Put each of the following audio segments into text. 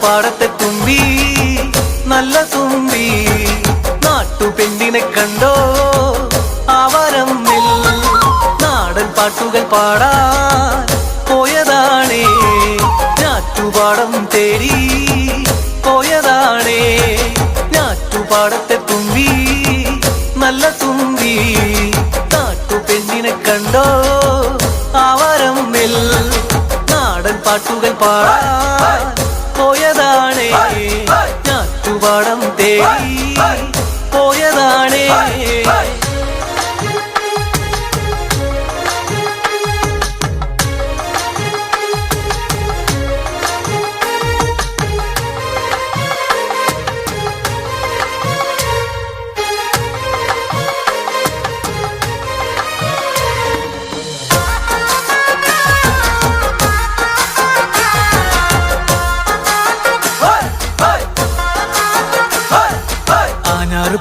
നാട്ടുപാടത്തെ തുമ്പി നല്ല തുമ്പി നാട്ടുപെണ്ണിനെ കണ്ടോ ആവരമ്മിൽ നാടൻ പാട്ടുകൾ പാടാൻ പോയതാണേ ഞാറ്റുപാടം തേടി പോയതാണേ ഞാറ്റുപാടത്തെ തുമ്പി നല്ല തുമ്പി നാട്ടുപെണ്ണിനെ കണ്ടോ ആവരമ്മിൽ നാടൻ പാട്ടുകൾ പാടാൻ പോയതാണേ ഞാറ്റുപാടം തേടി പോയതാണേ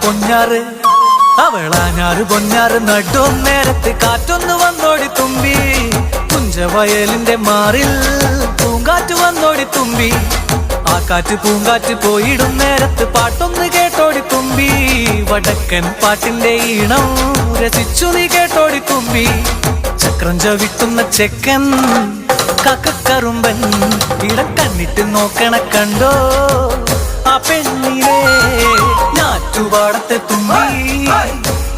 പൊന്നാറ് അവളാഞ്ഞാറ് പൊന്നാറ് നടും നേരത്ത് കാറ്റൊന്ന് വന്നോടി തുമ്പി കുഞ്ചവയലിന്റെ മാറിൽ പൂങ്കാറ്റ് വന്നോടി തുമ്പി ആ കാറ്റ് പൂങ്കാറ്റ് പോയിടും നേരത്ത് പാട്ടൊന്ന് കേട്ടോടി തുമ്പി വടക്കൻ പാട്ടിന്റെ ഈണം രസിച്ചു നീ കേട്ടോടി തുമ്പി ചക്രം ചവിട്ടുന്ന ചെക്കൻ കക്കറുമ്പൻ ഇടക്കണ്ണിട്ട് നോക്കണ കണ്ടോ ആ പെണ്ണിനെ ഞാറ്റുപാടത്തെ തുമ്പി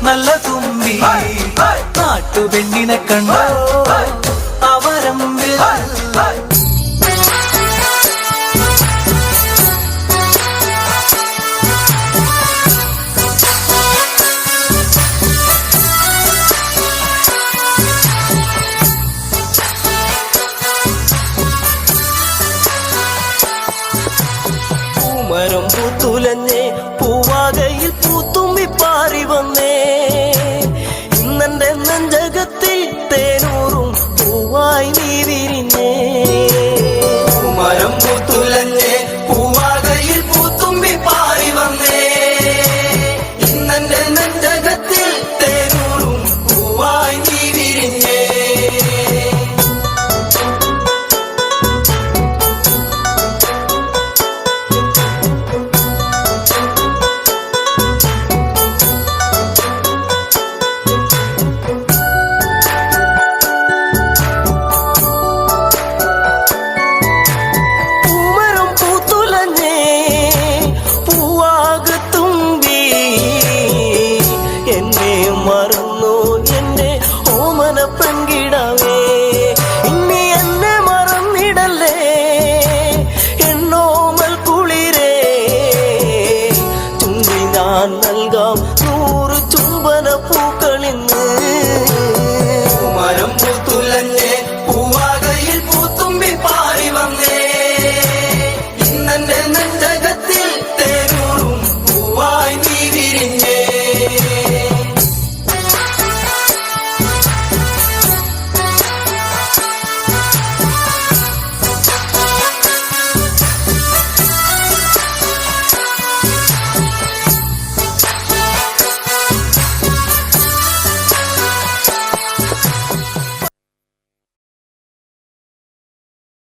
നല്ല തുമ്പി നാട്ടുപെണ്ണിനെ കണ്ടോ അവരമ്പിൽ മരം പൂത്തുലഞ്ഞേ പൂവാകയിൽ പൂത്തുമ്പി പാറി വന്നേ ഇന്നെന്റെ നെഞ്ചകത്തിൽ തേനൂറും പൂവായി നീ വിരിഞ്ഞേ മരം പൂത്തുലഞ്ഞേ പൂവാകയിൽ പൂത്തുമ്പി പാറി വന്നേ ഇന്നെന്റെ നെഞ്ചകത്തിൽ തേനൂറും പൂവായി നീ വിരിഞ്ഞേ മറന്നു എന്റെ ഓമന പെൺകിടാവേ ഇനി എന്നെ മറന്നിടല്ലേ എന്നോമൽ കുളിരേ ചുണ്ടി ഞാൻ നൽകാം 100 ചുംബന പൂക്കളിന്ന്